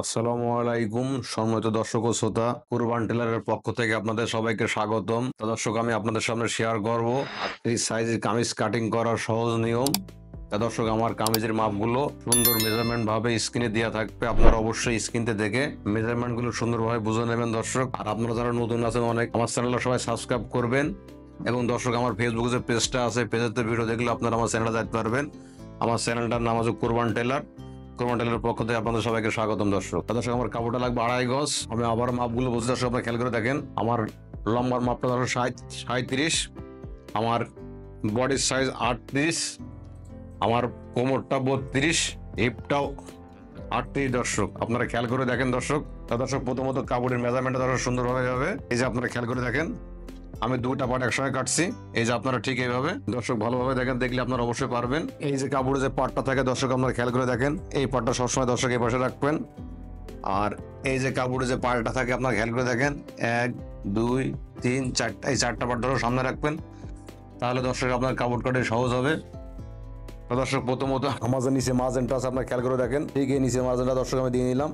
আসসালামু আলাইকুম সম্মানিত দর্শক ও শ্রোতা, কুরবান টেলারের পক্ষ থেকে আপনাদের সবাইকে স্বাগতম। তো দর্শক, আমি আপনাদের সামনে শেয়ার করব 38 সাইজের কামিজ কাটিং করার সহজ নিয়ম। তা দর্শক, আমার কামিজের মাপগুলো সুন্দর মেজারমেন্ট ভাবে স্ক্রিনে দেওয়া থাকবে। আপনারা অবশ্যই স্ক্রিনতে দেখে মেজারমেন্ট গুলো সুন্দরভাবে বুঝে নেবেন দর্শক। আর আপনারা যারা নতুন আছেন, অনেক আমার চ্যানেলটা সবাই সাবস্ক্রাইব করবেন। এবং দর্শক, আমার ফেসবুকে যে পেজটা আছে, পেজেতে ভিডিও দেখলে আপনারা আমার চ্যানেলে যেতে পারবেন। আমার চ্যানেলটার নাম আছে কুরবান টেলার। কুরবান টেলারের পক্ষ থেকে আপনাদের সবাইকে স্বাগতম দর্শক। দর্শক, আমার কাপড়টা লাগবে 2.5 গজ। আমি আবার মাপগুলো বলছি দর্শক, আপনারা খেয়াল করে দেখেন। আমার লম্বার মাপটা ধরো 37, আমার বডির সাইজ 38, আমার কোমরটা 32, হিপটাও 38 দর্শক। আপনারা খেয়াল করে দেখেন দর্শক। দর্শক, প্রথমত কাপড়ের মেজারমেন্টটা দর্শক সুন্দরভাবে হবে। এই যে আপনারা খেয়াল করে দেখেন, আমি দুইটা পার্ট একসঙ্গে কাটছি। এই যে আপনারা ঠিক এইভাবে দর্শক ভালোভাবে দেখেন, দেখলে আপনারা অবশ্যই পারবেন। এই যে কাপড়ে যে পার্টটা থাকে দর্শক, আপনারা খেয়াল করে দেখেন। এই পার্টটা সবসময় দর্শক এই পাশে রাখবেন। আর এই যে কাপড়ে যে পার্টটা থাকে, আপনারা খেয়াল করে দেখেন, 1 2 3 4টা, এই 4টা পার্ট ধরো সামনে রাখবেন। তাহলে দর্শক আপনার কাপড় কাটে সহজ হবে। তো দর্শক, প্রথমত আমার যে নিচে মার্জিনটা আছে আপনারা খেয়াল করে দেখেন। ঠিক এই নিচে মার্জিনটা দর্শক আমি দিয়ে নিলাম।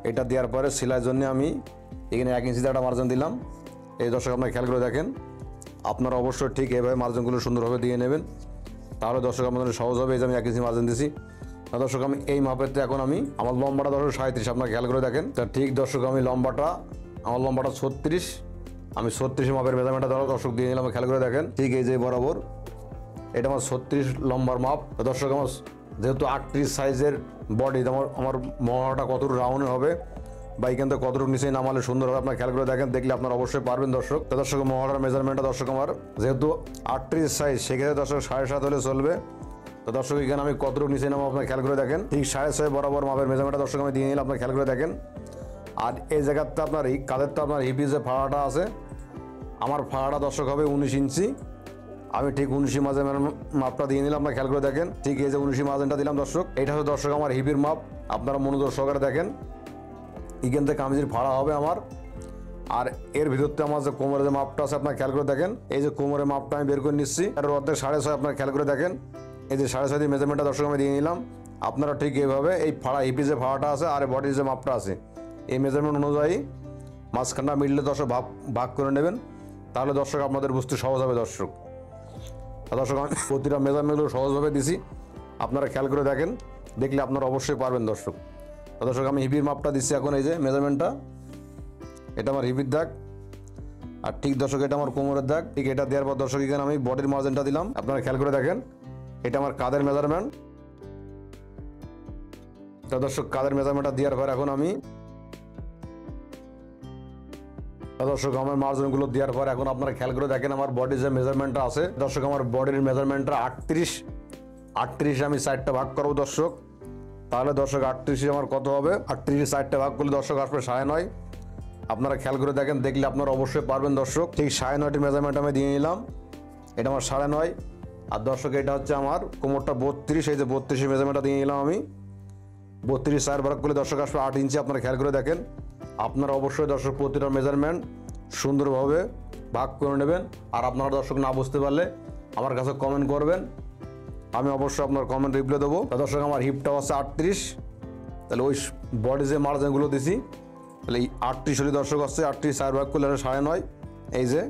এটা দেওয়ার পরে সেলাইয়ের জন্য আমি এখানে 1 ইঞ্চি একটা মার্জিন দিলাম। এই দর্শক আপনারা খেয়াল করে দেখেন। আপনারা অবশ্যই ঠিক এইভাবে মার্জিনগুলো সুন্দরভাবে দিয়ে নেবেন, তাহলে দর্শক আপনাদের সহজ হবে। এই যে আমি 1 ইঞ্চি মার্জিন দিছি। দর্শক, আমি এই মাপেতে এখন আমি আমার লম্বাটা দর্শক 37, আপনারা খেয়াল করে দেখেন। তা ঠিক দর্শক, আমি আমার লম্বাটা 36, আমি 36 মাপের মেজারমেন্টটা ধরো দর্শক দিয়ে নিলাম। খেয়াল করে দেখেন, ঠিক এই যে বরাবর এটা আমার 36 লম্বার মাপ। দর্শক, আমার যেহেতু 38 সাইজের বডি, আমার মহড়াটা কতটুকু রাউন্ড হবে বা এখান থেকে কতটুকু নিচে নামালে সুন্দর হবে, আপনার খেয়াল করে দেখেন, দেখলে আপনারা অবশ্যই পারবেন দর্শক। তো দর্শক, মহড়ার মেজারমেন্টটা দর্শক আমার যেহেতু 38 সাইজ, সেক্ষেত্রে দর্শক 7.5 হলে চলবে। তো দর্শক, এখানে আমি কতটুকু নিচে নামো আপনার খেয়াল করে দেখেন। ঠিক 6.5 বরাবর মাপের মেজারমেন্টটা দর্শক আমি দিয়ে নিলাম, আপনার খেয়াল করে দেখেন। আর এই জায়গাতে আপনার এই কাঁধেরটা আপনার হিপি যে ফাড়াটা আছে, আমার ফাড়াটা দর্শক হবে 19 ইঞ্চি। আমি ঠিক 19 মার্জিন মাপটা দিয়ে নিলাম, আপনার খেয়াল করে দেখেন। ঠিক এই যে 19 মার্জিনটা দিলাম দর্শক, এটা হচ্ছে দর্শক আমার হিপির মাপ। আপনারা মনোযোগ সহকারে দেখেন। এখান থেকে কামিজের ফাড়া হবে আমার। আর এর ভিতরতে আমার যে কোমরের যে মাপটা আছে আপনার খেয়াল করে দেখেন। এই যে কোমরের মাপটা আমি বের করে নিচ্ছি, এর অর্ধেক 6.5, আপনার খেয়াল করে দেখেন। এই যে 6.5 দিয়ে মেজারমেন্টটা দর্শক আমি দিয়ে নিলাম। আপনারা ঠিক এইভাবে এই ফাড়া হিপি যে ফাড়াটা আছে আর বডির যে মাপটা আছে, এই মেজারমেন্ট অনুযায়ী মাঝখানটা মিডলে দর্শক ভাগ করে নেবেন, তাহলে দর্শক আপনাদের বুঝতে সহজ হবে দর্শক। দর্শক, আমি প্রতিটা মেজারমেন্টগুলো সহজভাবে দিছি, আপনারা খেয়াল করে দেখেন, দেখলে আপনারা অবশ্যই পারবেন দর্শক। দর্শক, আমি হিপির মাপটা দিচ্ছি এখন। এই যে মেজারমেন্টটা, এটা আমার হিপির দাগ। আর ঠিক দর্শক, এটা আমার কোমরের দাগ। ঠিক এটা দেওয়ার পর দর্শক এখানে আমি বডির মার্জিনটা দিলাম, আপনারা খেয়াল করে দেখেন। এটা আমার কাঁধের মেজারমেন্ট। তো দর্শক, কাঁধের মেজারমেন্টটা দেওয়ার পর এখন আমি দর্শক আমার মার্জিনগুলো দেওয়ার পর এখন আপনারা খেয়াল করে দেখেন, আমার বডির যে মেজারমেন্টটা আছে দর্শক, আমার বডির মেজারমেন্টটা 38 আমি 4টা ভাগ করবো দর্শক। তাহলে দর্শক 38 আমার কত হবে? 38 4টা ভাগ করলে দর্শক আসবে 9.5। আপনারা খেয়াল করে দেখেন, দেখলে আপনারা অবশ্যই পারবেন দর্শক। ঠিক 9.5 মেজারমেন্ট আমি দিয়ে নিলাম, এটা আমার 9.5। আর দর্শক, এটা হচ্ছে আমার কোমরটা 32, এই যে 32 মেজারমেন্টটা দিয়ে নিলাম আমি। 32 4 ভাগ করলে দর্শক আসবে 8 ইঞ্চি, আপনারা খেয়াল করে দেখেন। আপনারা অবশ্যই দর্শক প্রতিটা মেজারমেন্ট সুন্দরভাবে ভাগ করে নেবেন। আর আপনারা দর্শক না বুঝতে পারলে আমার কাছে কমেন্ট করবেন, আমি অবশ্যই আপনার কমেন্ট রিপ্লাই দেবো। দর্শক, আমার হিপটাও আছে 38, তাহলে ওই বডি যে মার্জিনগুলো দিছি, তাহলে এই 38 হলে দর্শক আসছে 38 4 ভাগ করলে 9.5। এই যে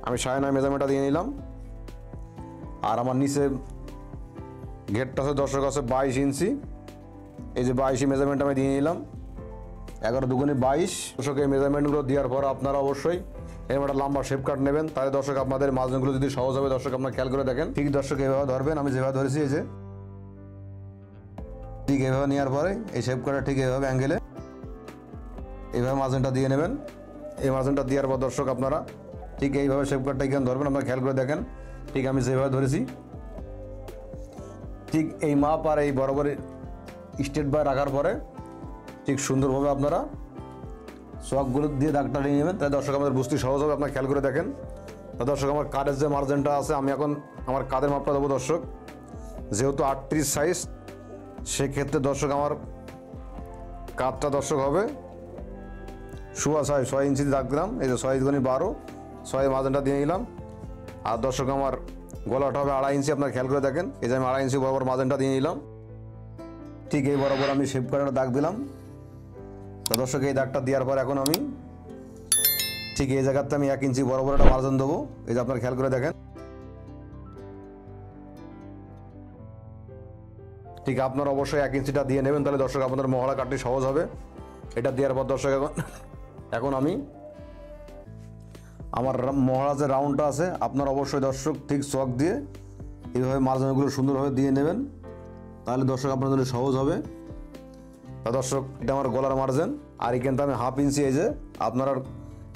আমি 9.5 মেজারমেন্টটা দিয়ে নিলাম। আর আমার নিচে ঘেরটা আছে দর্শক আছে 22 ইঞ্চি। এই যে 22 মেজারমেন্ট আমি দিয়ে নিলাম। 11 দুগুণে 22। দর্শক, এই মেজারমেন্টগুলো দেওয়ার পর আপনারা অবশ্যই এরকম একটা লম্বা শেপ কাট নেবেন, তাহলে দর্শক আপনাদের মার্জিনগুলো যদি সহজ হবে দর্শক। আপনারা খেয়াল করে দেখেন, ঠিক দর্শক এইভাবে ধরবেন, আমি যেভাবে ধরেছি এই যে ঠিক এইভাবে নেওয়ার পরে এই শেপ কাটা ঠিক এইভাবে অ্যাঙ্গেলে এইভাবে মার্জিনটা দিয়ে নেবেন। এই মার্জিনটা দেওয়ার পর দর্শক আপনারা ঠিক এইভাবে শেপ কাটটা এখানে ধরবেন, আপনারা খেয়াল করে দেখেন। ঠিক আমি যেভাবে ধরেছি ঠিক এই মাপ আর এই বরাবর স্ট্রেট বাই রাখার পরে ঠিক সুন্দরভাবে আপনারা চকগুলো দিয়ে দাগটা নিয়ে নেবেন, তাই দর্শক আমাদের বুঝতে সহজ হবে। আপনারা খেয়াল করে দেখেন। তা দর্শক, আমার কাঁধের যে মার্জিনটা আছে, আমি এখন আমার কাঁধের মাপটা দেবো দর্শক। যেহেতু 38 সাইজ, সেক্ষেত্রে দর্শক আমার কাঁধটা দর্শক হবে 6 ইঞ্চি দাগ দিলাম। এই যে 6 গুণে 12, 6 মার্জিনটা দিয়ে নিলাম। আর দর্শক, আমার গলাটা হবে 2.5 ইঞ্চি, আপনারা খেয়াল করে দেখেন। এই যে আমি 2.5 ইঞ্চি বরাবর মার্জিনটা দিয়ে নিলাম। ঠিক এই বরাবর আমি শেপ কাটার দাগ দিলাম। তো দর্শক এই দাগটা দেওয়ার পর এখন আমি ঠিক এই জায়গাতে আমি 1 ইঞ্চি বড় একটা মার্জিন দেবো। এই যে আপনারা খেয়াল করে দেখেন, ঠিক আপনারা অবশ্যই 1 ইঞ্চিটা দিয়ে নেবেন, তাহলে দর্শক আপনাদের মহড়া কাটতে সহজ হবে। এটা দেওয়ার পর দর্শক এখন আমি আমার মহড়া যে রাউন্ডটা আছে আপনারা অবশ্যই দর্শক ঠিক চক দিয়ে এইভাবে মার্জিনগুলো সুন্দরভাবে দিয়ে নেবেন, তাহলে দর্শক আপনাদের জন্য সহজ হবে। তা দর্শক এটা আমার গলার মার্জিন, আর এখানটা আমি 1/2 ইঞ্চি, এই যে আপনারা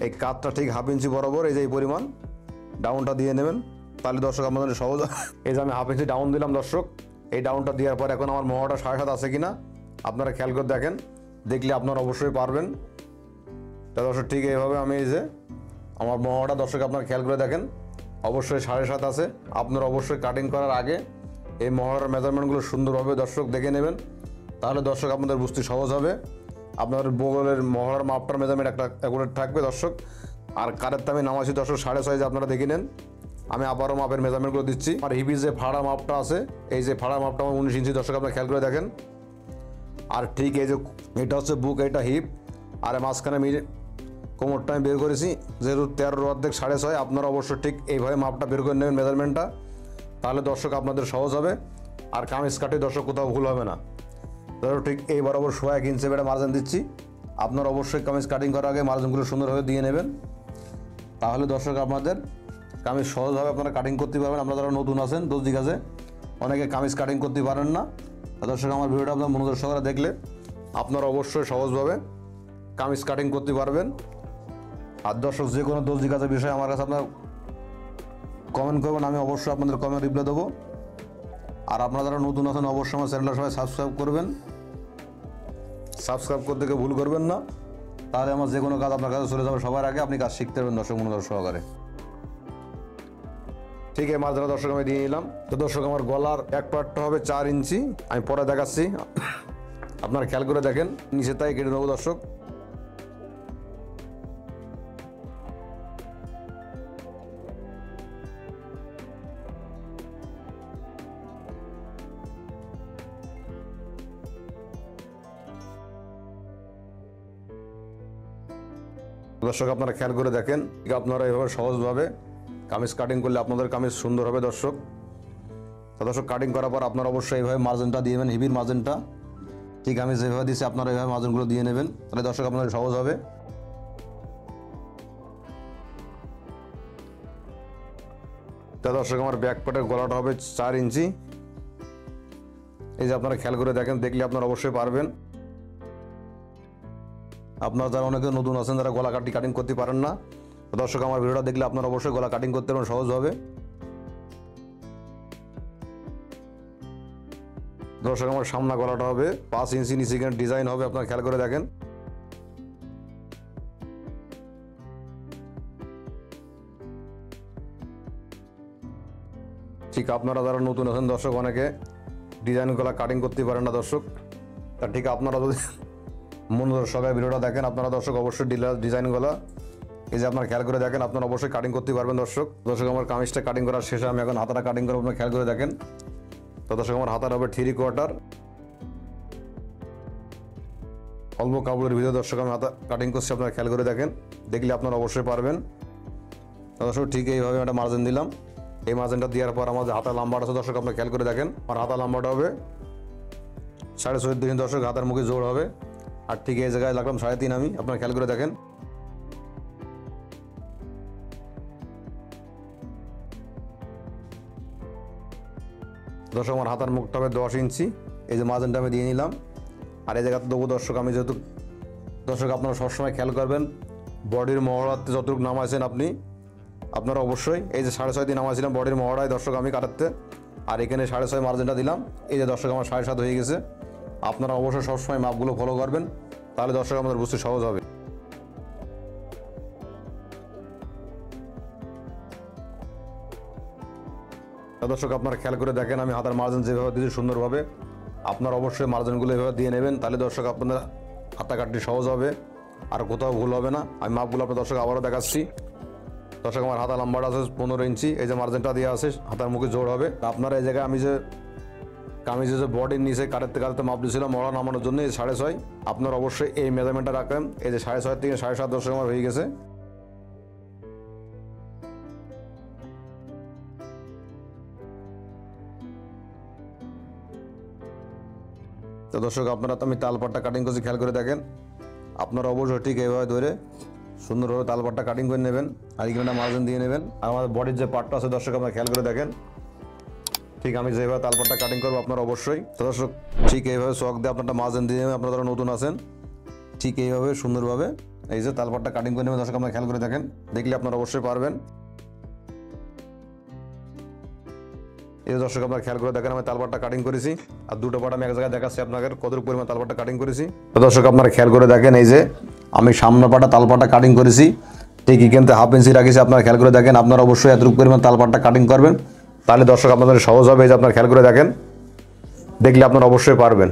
এই কাতটা ঠিক 1/2 ইঞ্চি বরাবর এই যে এই পরিমাণ ডাউনটা দিয়ে নেবেন, তাহলে দর্শক আপনাদের জন্য সহজ। এই যে আমি 1/2 ইঞ্চি ডাউন দিলাম দর্শক, এই ডাউনটা দেওয়ার পর এখন আমার মহড়াটা 7.5 আছে কিনা আপনারা খেয়াল করে দেখেন, দেখলে আপনারা অবশ্যই পারবেন। তা দর্শক ঠিক এইভাবে আমি এই যে আমার মহড়াটা দর্শক আপনারা খেয়াল করে দেখেন অবশ্যই 7.5 আছে। আপনারা অবশ্যই কাটিং করার আগে এই মহড়ার মেজারমেন্টগুলো সুন্দরভাবে দর্শক দেখে নেবেন, তাহলে দর্শক আপনাদের বুঝতে সহজ হবে। আপনাদের বগলের মহড়ার মাপটার মেজারমেন্ট একটা অ্যাকুরেট থাকবে দর্শক। আর কারেরটা আমি নামাইছি দর্শক 6.5, আপনারা দেখে নেন। আমি আবারও মাপের মেজারমেন্টগুলো দিচ্ছি। আর হিপের যে ফাড়া মাপটা আছে, এই যে ফাড়া মাপটা আমার 19 ইঞ্চি দর্শক আপনারা খেয়াল করে দেখেন। আর ঠিক এই যে এটা হচ্ছে বুক, এটা হিপ, আর মাঝখানে আমি কোমরটা আমি বের করেছি, যেহেতু 13 অর্ধেক 6.5, আপনারা অবশ্যই ঠিক এইভাবে মাপটা বের করে নেবেন মেজারমেন্টটা, তাহলে দর্শক আপনাদের সহজ হবে। আর কামিজ কাটে দর্শক কোথাও ভুল হবে না। ধরো ঠিক এই বরাবর 1 ইঞ্চি বেড়ে মার্জিন দিচ্ছি। আপনারা অবশ্যই কামিজ কাটিং করার আগে মার্জিনগুলো সুন্দরভাবে দিয়ে নেবেন, তাহলে দর্শক আপনাদের কামিজ সহজভাবে আপনারা কাটিং করতে পারবেন। আপনারা যারা নতুন আছেন দর্জি কাজে অনেকে কামিজ কাটিং করতে পারেন না, দর্শক আমার ভিডিওটা আপনার মনোযোগ সহকারে দেখলে আপনারা অবশ্যই সহজভাবে কামিজ কাটিং করতে পারবেন। আর দর্শক যে কোনো দর্জি কাজের বিষয়ে আমার কাছে আপনার কমেন্ট করবেন, আমি অবশ্যই আপনাদের কমেন্ট রিপ্লাই দেবো। আর আপনারা যারা নতুন আছেন অবশ্যই আমার চ্যানেলটা সবাই সাবস্ক্রাইব করবেন, সাবস্ক্রাইব করতে ভুল করবেন না, তাহলে আমার যে কোনো কাজ আপনার কাছে চলে যাবে সবার আগে, আপনি কাজ শিখতে পারবেন দর্শক মনোযোগ সহকারে। ঠিক এই মাঝখানে দর্শক আমি দিয়ে নিলাম। তো দর্শক আমার গলার এক পার্টটা হবে 4 ইঞ্চি, আমি পরে দেখাচ্ছি, আপনারা খেয়াল করে দেখেন। নিচে তাই কেটে নেবো দর্শক। দর্শক আপনারা খেয়াল করে দেখেন, আপনারা এভাবে সহজভাবে কামিজ কাটিং করলে আপনাদের কামিজ সুন্দর হবে দর্শক। তো দর্শক কাটিং করার পর আপনারা অবশ্যই এইভাবে মার্জিনটা দিয়ে নেবেন, হিবির মার্জিনটা ঠিক আমি যেভাবে দিচ্ছি আপনারা এইভাবে মার্জিনগুলো দিয়ে নেবেন, তাহলে দর্শক আপনাদের সহজ হবে। তা দর্শক আমার ব্যাক পার্টের গলাটা হবে 4 ইঞ্চি, এই যে আপনারা খেয়াল করে দেখেন, দেখলে আপনারা অবশ্যই পারবেন। আপনারা যারা অনেকে নতুন আছেন যারা গলা কাটিং করতে পারেন না, দর্শক আমার ভিডিওটা দেখলে আপনারা অবশ্যই গলা কাটিং করতে পারবেন সহজভাবে। দর্শক আমার সামনা গলাটা হবে 5 ইঞ্চি, নিচে এখানে ডিজাইন হবে, আপনারা খেয়াল করে দেখেন। ঠিক আপনারা যারা নতুন আছেন দর্শক অনেকে ডিজাইন গলা কাটিং করতে পারেন না দর্শক, তা ঠিক আপনারা যদি মনোযোগ সহকারে ভিডিওটা দেখেন, আপনারা দর্শক অবশ্যই ডিজাইন গলা এই যে আপনারা খেয়াল করে দেখেন, আপনারা অবশ্যই কাটিং করতে পারবেন দর্শক। দর্শক আমার কামিজটা কাটিং করার শেষে আমি এখন হাতাটা কাটিং করবো, আপনারা খেয়াল করে দেখেন। তো দর্শক আমার হাতার হবে 3/4, অল্প কাপড়ের ভিতরে দর্শক আমি হাতা কাটিং করছি, আপনারা খেয়াল করে দেখেন, দেখলে আপনারা অবশ্যই পারবেন। দর্শক ঠিক এইভাবে একটা মার্জিন দিলাম, এই মার্জিনটা দেওয়ার পর আমাদের হাতা লম্বাটা আছে দর্শক আপনারা খেয়াল করে দেখেন। আমার হাতা লম্বাটা হবে 14.5 ইঞ্চি দর্শক, হাতার মুখে জোড় হবে। আর ঠিক এই জায়গায় লাগলাম 3.5 আমি, আপনারা খেয়াল করে দেখেন। দর্শক আমার হাতার মুখটা হবে 10 ইঞ্চি, এই যে মার্জিনটা আমি দিয়ে নিলাম। আর এই জায়গাতে দেবো দর্শক আমি, যেহেতু দর্শক আপনারা সবসময় খেয়াল করবেন বডির মহড়াতে যতটুকু নামাইছেন আপনারা অবশ্যই এই যে 6.5 দিয়ে নামাইছিলাম বডির মহড়ায় দর্শক আমি কাটাতে, আর এখানে 6.5 মার্জিনটা দিলাম। এই যে দর্শক আমার 7.5 হয়ে গেছে। আপনারা অবশ্যই সবসময় মাপগুলো ফলো করবেন, তাহলে দর্শক আমাদের বুঝতে সহজ হবে। দর্শক আপনারা খেয়াল করে দেখেন, আমি হাতার মার্জিন যেভাবে দিয়েছি সুন্দরভাবে, আপনারা অবশ্যই মার্জিনগুলো এভাবে দিয়ে নেবেন, তাহলে দর্শক আপনাদের হাতা কাটতে সহজ হবে আর কোথাও ভুল হবে না। আমি মাপগুলো আপনার দর্শক আবারও দেখাচ্ছি। দর্শক আমার হাতা লম্বাটা আছে 15 ইঞ্চি, এই যে মার্জিনটা দেওয়া আছে হাতার মুখে জোড় হবে। আপনারা এই জায়গায় আমি যে কামিজের যে বডির নিচে কাটাতে কাটাতে মাপ দিয়েছিলাম মরা নামানোর জন্য এই 6.5। আপনার অবশ্যই এই মেজারমেন্টটা রাখবেন। এই যে 6.5 থেকে 7.5 দর্শক আমার হয়ে গেছে। তো দর্শক আপনারা তো আমি তালপাটটা কাটিং করছি, খেয়াল করে দেখেন। আপনারা অবশ্যই ঠিক এইভাবে ধরে সুন্দরভাবে তালপাটটা কাটিং করে নেবেন, আর এখানে মার্জিন দিয়ে নেবেন। আর আমাদের বডির যে পার্টটা আছে দর্শক আপনারা খেয়াল করে দেখেন, ঠিক আমি যেভাবে তালপাটটা কাটিং করবো আপনারা অবশ্যই। তো দর্শক ঠিক এইভাবে চক দিয়ে আপনারা মার্জিন দিয়ে নেবেন। আপনারা যারা নতুন আছেন ঠিক এইভাবে সুন্দরভাবে এই যে তালপাটটা কাটিং করে নেবেন। দর্শক আপনারা খেয়াল করে দেখেন, দেখলে আপনারা অবশ্যই পারবেন। এই দর্শক আপনারা খেয়াল করে দেখেন, আমি তালপাটটা কাটিং করেছি। আর দুটো পাট আমি এক জায়গায় দেখাচ্ছি আপনাদের কত পরিমাণ তালপাটটা কাটিং করেছি। তো দর্শক আপনারা খেয়াল করে দেখেন, এই যে আমি সামনে পাটা তালপাটটা কাটিং করেছি, ঠিক কিন্তু 1/2 ইঞ্চি রাখেছি। আপনারা খেয়াল করে দেখেন, আপনারা অবশ্যই এতটুকু পরিমাণ তালপাটটা কাটিং করবেন, তাহলে দর্শক আপনাদের সহজ হবে। এই যে আপনারা খেয়াল করে দেখেন, দেখলে আপনারা অবশ্যই পারবেন।